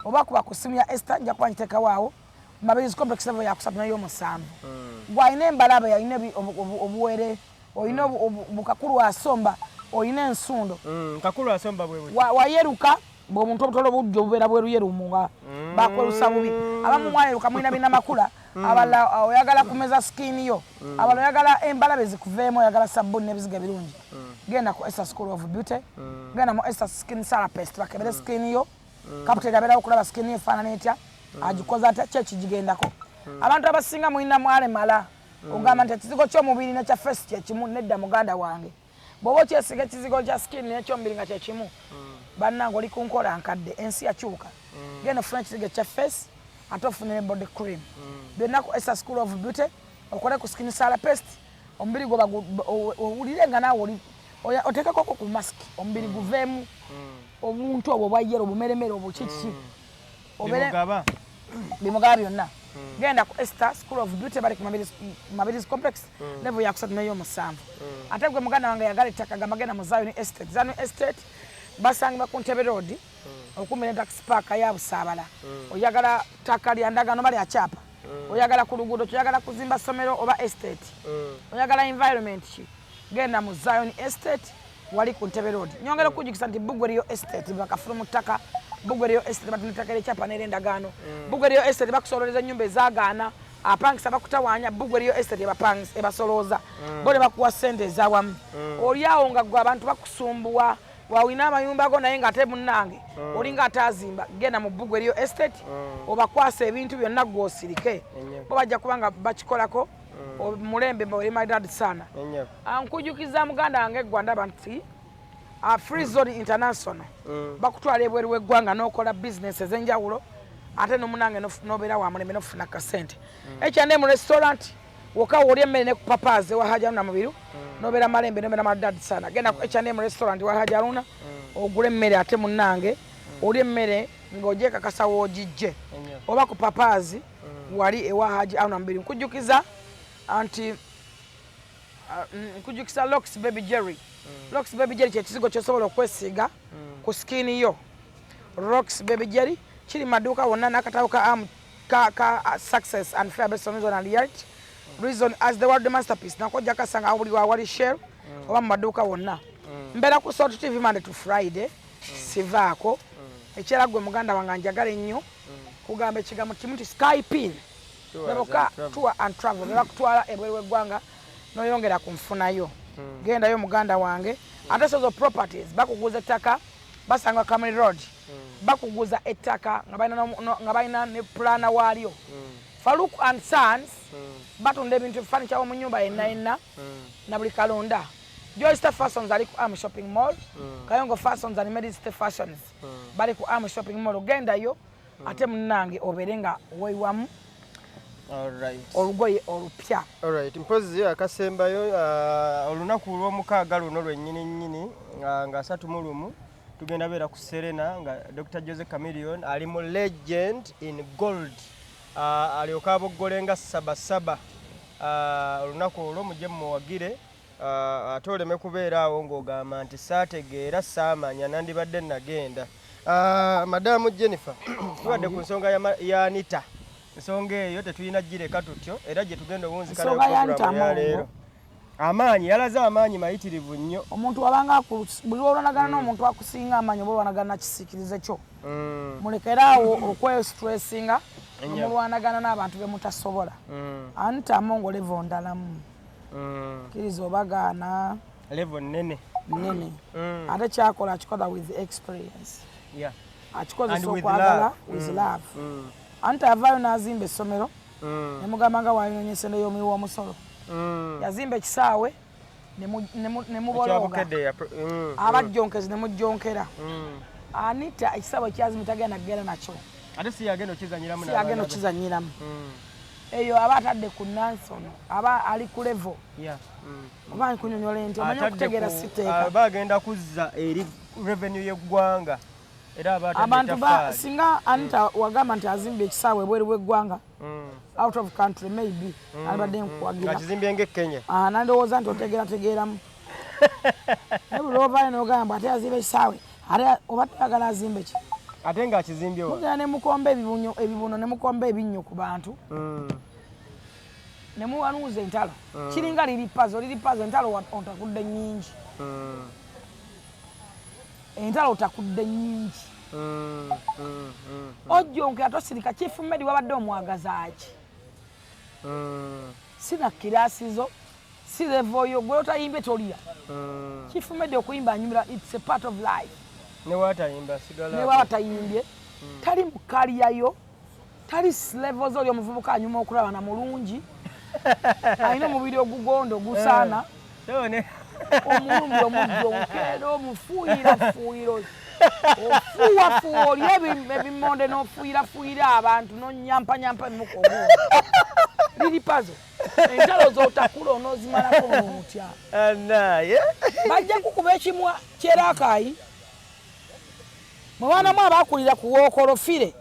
oba kuba ku ssimu ya Esther nja kuba ngiteekawo awo Mabilis Complex level ya 7 gw'alina embalaba yalina obuwere olina bukakulu asomba olina ensundo kakulu asomba bwe wayeruka bw'omuntu obutolo bujjo bubeera bweruyerumu nga bakwerusa bubi abamu mwayeruka mulina bina makula abala oyagala kumeza skin yo abala oyagala embalabe zikuveemu oyagala sabuni n'ebiziga birungi genda ku Esther School of Beauty genda mu Esther Skin Therapist bakebere skin yo kaputeri abeerawo okulaba skin yo efaanana etya agikoza atya kyekigigendako abantu abasinga mulina mwale mala ogamba nti ekizigo ky'omubiri nekya face kyekimu nedda muganda wange bw'oba okyesiga ekizigo kya skin n'ekyomubiri nga kyekimu bannange oli ku nkola nkadde ensi yakyuka genda ofuna ekizigo ekya face ate ofunire body cream byonna ku Esther School of Beauty okole ku skin therapist omubiri gwo owulire nga naawe oteekakoko ku mask omubiri guveemu obuntu obwo obwa yero obumeremere obukiki bimugaba byonna genda ku Esther School of Beauty bali ku Mabirizi Complex level ya kusatu n'ey'omusanvu ate gwe muganda wange yagala ettaka gamba genda mu Zion Estate basangibwa ku Ntebe Road okumira taxi park ya Busaabala oyagala ttaka lya ndagano bali akyapa oyagala ku luguudo oyagala kuzimba somero oba estate oyagala environment genda mu Zion Estate wali ku Ntebe Road nyongera okujjukisa nti Bugweriyo Estate bakafulu mu ttaka Bugweriyo Estate batunda ekyapa n'erendagaano Bugweriyo Estate bakusololeza ennyumba ezagaana apangisa bakutawaanya Bugweriyo Estate ebasolooza bole bakuwa ssente ez'awamu oliawo nga gwe abantu bakusumbuwa wawina amayumba go naye nga ate munnange olinga atazimba genda mu Bugweriyo Estate obakwasa ebintu byonna gw'osirike bo bajja kubanga bakikolako mulembe mbaweri maidad sana nkujjukiza muganda wange gwe ndaba nti Free Zone International bakutwala ebweru w'eggwanga n'okola business ez'enjawulo ate n'omunange n'obeera wa mulembe n'ofuna kasente H&M restaurant woka woli emmere ne ku Papa's wa Haja Aruna Mubiru n'obeera malembe n'obeera maidad sana genda ku H&M restaurant wa Haja Aruna ogule emmere ate munnange oli emmere ng'ogyekakasa woogijje oba ku Papa's wali ewa Haja Aruna Mubiru nkujjukiza anti nkujjukisa Locks Baby Jerry Locks Baby Jerry kyekizigo kyosobola okwesiiga ku skin yo Locks Baby Jerry kiri maduuka wonna n'akatabo ka Success and Fair Best Reason and Reality Reason as the world masterpiece nakojja kasanga buli wawali share oba mu maduuka wonna mbeera ku Salt TV Monday to Friday sivaako ekyera gwe muganda wange njagala ennyo kugamba ekigambo kimu ti Skypin Beroka tour and travel bakutwala ebweru w'eggwanga noyongera kunfunayo gendayo muganda wange ate sozo properties bakuguza ettaka basanga Camry Road bakuguza ettaka nga balina ne plana waalyo Faruk and Sons batunda ebintu furniture mu nyumba yenna na buli kalonda Joyster Fashions ali ku Arm Shopping Mall Kayongo Fashions and Medicine Fashions bali ku Arm Shopping Mall gendayo ate munnange oberenga weiwamu olugoye olupya mpozi akasembayo olunaku olw'omukaaga luno lwennyini nga 31 tugenda beera ku Serena nga Dr. Jose Chameleon ali mu Legend in Gold alyoka aboggolenga sabasaba olunaku olwo mujje muwagire ate oleme kubeera awo ng'ogamba nti saategeera saamanya nandibadde nagenda Madamu Jennifer tubadde ku nsonga ya Anita nsonga eyo tetulina gireka tutyo era gye tugenda owunzikaleero amaanyi yalaze amaanyi mayitirivu nnyo omuntu wabanga buli olwanagana n'omuntu akusinga amaanyi oba olwanagana kisiikirize kyo mulekeraawo okwestressinga omulwanagana n'abantu be mutasobola Anita Amongo levo ndalamu kiriza obagaana levo nnene ate kyakola akikola with experience akikozesa okwagala with love Anita yavaayo n'azimba essomero ne mugamba nga waayonyesa n'ey'omuwi w'omusolo yazimba ekisaawe ne mubolooga abajjonkezi ne mujjonkera Anita ekisaawe kyazimba tagenda kugenda nakyo ate siyagenda okizanyiramu eyo aba atadde ku nansono aba ali ku levo oba nkunyonyola enti omanyi okutegeera siteeka aba agenda kuzza eri revenue y'eggwanga era abantu singa Anita wagamba nti azimba ekisaawe ebweru bw'eggwanga out of country maybe alibadde nkuwagira akizimbye ng'Ekenya nandowooza nti otegeerategeeramu ne buli ovaayo n'ogamba ate azimba ekisaawe ate oba tayagala azimba ki ate ng'akizimbye wa mugenda ne mukomba ebibuno ne mukomba ebinnyo ku bantu ne muwanuuza entalo kiringa liri pazo entalo otakudde nnyingi entalo otakudde nnyingi Ojjonke atosirika Chief Medi wabadde omwagazaaki. Sina kirasi zo, si level yo gwe otayimbe tolya. Chief Medi okuyimba anyumira, it's a part of life. Ne watayimba sigala. Ne watayimbye. Tali mukaliyayo. Tali level zo omuvubuka anyuma okulaba na mulungi. Ayina omubiri ogugondo gusaana. Omulumbi omujjonkeera omufuuyira. Ofuuwa oli ebimonde n'ofuuyira abantu n'onyampa ebimuka obuuno. Liri pazo. Entalo z'otakula onoozimalako n'otya. Anaye. Bajja kukuba ekimwa kyeraakayi. Mu baanamu abaakulira ku wookolo fire.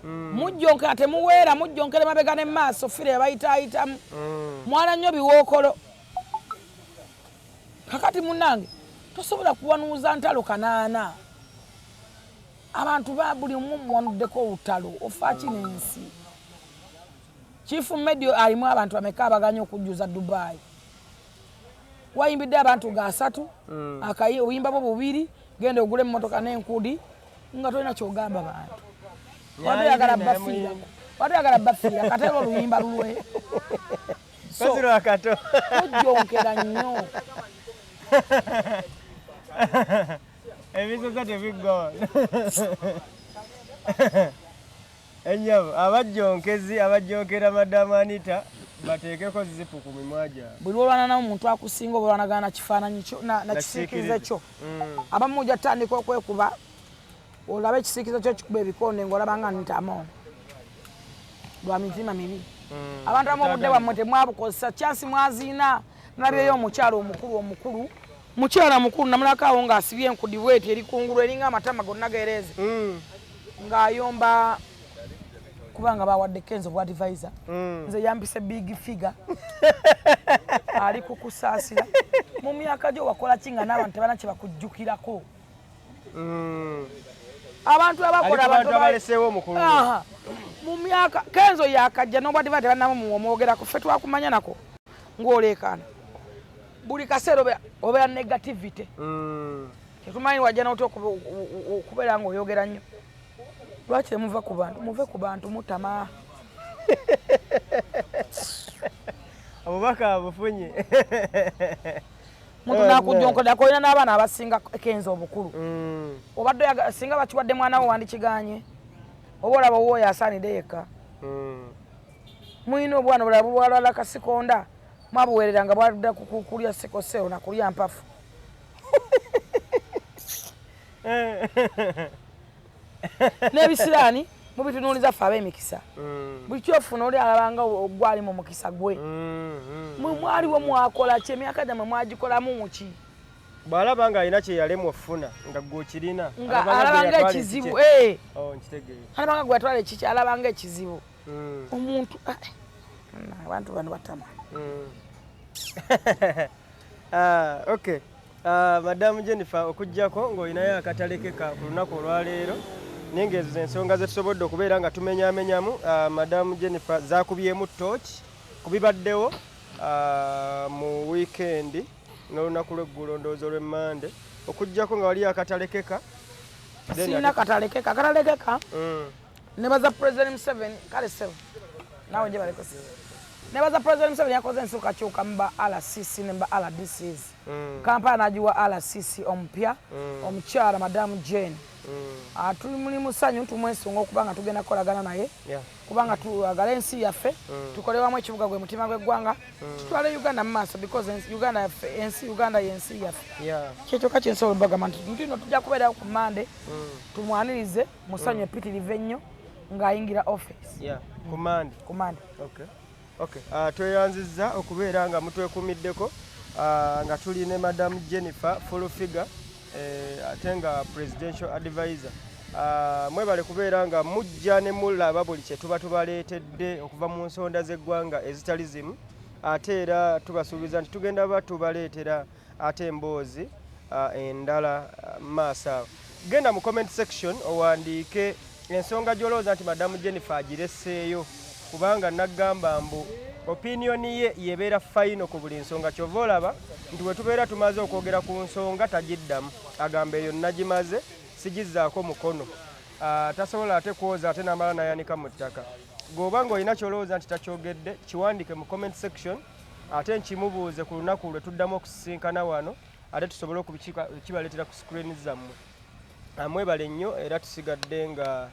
Mujjonkera temuweera mujjonkera mabega ne maaso fire bayitaayitamu. Mwana nnyo biwookolo. Kakati munnange tosobola kuwanuuza ntalo kanaana. Abantu ba buli omu muwanuddeko olutalo ofa kinensi. Chief Medi alimu abantu bameka abaganya okujjuza Dubai. Wayimbidde abantu ga 3 akayi oyimba bo 2 genda ogule emmotoka n'enkudi nga tolina kyogamba bantu. Wadu yagala bafiira katero oluyimba lulwe. Kaziro akato. Ojjonkera nnyo. Ebisoza tebiggoona. Enyabo abajjonkera Madamu Anita bateekeko zipu ku mimwa gyabwe. Buli olwana n'omuntu akusinga oba olwanagana na kifaananyi kyo na kisiikirize kyo. Abamu ojja tutandika okwekuba olaba ekisiikirize kyo kikuba ebikonde ng'olaba nga Anita lwa mitima mibi. Abantu abamu obudde bwammwe temwabukozesa chansi mwaziina. Nalabyeyo omukyala omukulu mukyala mukulu namulako awo ng'asibye enkudi bweti eri kungulu eringa amatama gonna gereeze. Ng'ayomba kubanga bawadde Kenzo bwa advisor. Nze yampise big figure. Ali kukusaasira. Mu myaka gyo wakola kinga n'abantu tebana kye bakujjukirako. Abantu abakola abantu abaleseewo omukulu. Mu myaka Kenzo yakajja nobody bate banamu omwogerako ffe twakumanya nako ng'oleekaana. Buli kaseera obeera negativity. Tetumanyi wajja n'otya okubeera ng'oyogera nnyo. Lwaki temuva ku bantu? Muve ku bantu mutama. Obubaka bufunye. Muntu nakujjonkodde akolina n'abaana abasinga Kenzo obukulu. Obadde singa bakiwadde mwana wo wandikiganye. Oba olaba owooyo asaanidde yekka. Muyina obwana bulala bulwalwala kasikonda. Mwabuweerera nga bwadda kulya sikoseo na kulya mpafu. N'ebisiraani mubitunuuliza ffe ab'emikisa. Buli kyofuna oli alabanga ogwali mu mukisa gwe. Mwaliwo mwakola ki emyaka gyammwe mwagikolamu muki? Bw'alaba ng'alina kye yalemwa ofuna nga gw'okirina. Alabanga ekizibu. Nkitegeera. Alabanga gwe yatwala ekiki alabanga ekizibu. Omuntu abantu bano batama. Okay. Madamu Jennifer okujjako ng'olinayo akatalekeka ku lunaku olwaleero naye ng'ezo ensonga ze tusobodde okubeera nga tumenyaamenyamu. Madamu Jennifer zaakubyemu tooki ku bibaddewo mu wiikendi n'olunaku lw'eggulo ndowooza olw'emmande okujjako nga waliyo akatalekeka. Sirina katalekeka. Akatalekeka nebaza President Museveni kale sebo nawe nje baleko nebaza President Museveni yakoze ensuukakyuka mu ba RCC ne ba RDCs. Kampala n'agiwa RCC omupya omukyala Madamu Jane. Tuli mulimu ssanyu tumwesunga okubanga tugenda kukolagana naye kubanga tuagala ensi yaffe tukolewamu ekibuga gwe mutima gw'eggwanga tutwale Uganda mu maaso because Uganda yensi yaffe. Kyekyoka kinsobola obagamba nti ntino tujja kubeerawo ku Mande tumwanirize mu ssanyu epitirivu ennyo ng'ayingira office. Ku Mande. Okay. Tweyanzizza okubeera nga mutwekuumiddeko nga tuli ne Madamu Jennifer full figure ate nga presidential advisor. Mwebale kubeera nga mujja ne mulaba buli kye tuba tubaleetedde okuva mu nsonda z'eggwanga ezitali zimu ate era tubasuubiza nti tugenda tubaleetera ate emboozi endala maaso awo. Genda mu comment section owandiike ensonga gy'olowooza nti Madamu Jennifer agiresseeyo kubanga nagamba mbu opinion ye yebeera final ku buli nsonga. Kyova olaba nti bwe tubeera tumaze okwogera ku nsonga tagiddamu agamba eyo nagimaze sigizzaako mukono tasobola ate kwoza ate n'amala nayanika mu ttaka. G'oba ng'olina ky'olowooza nti takyogedde kiwandiike mu comment section ate nkimubuuze ku lunaku lwe tuddamu okusisinkana wano ate tusobole okukibaleetera ku screen zammwe. Mwebale nnyo era tusigadde nga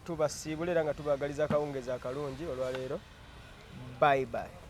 tubasiibula era nga tubaagaliza akawungeezi akalungi olwaleero. Bye bye.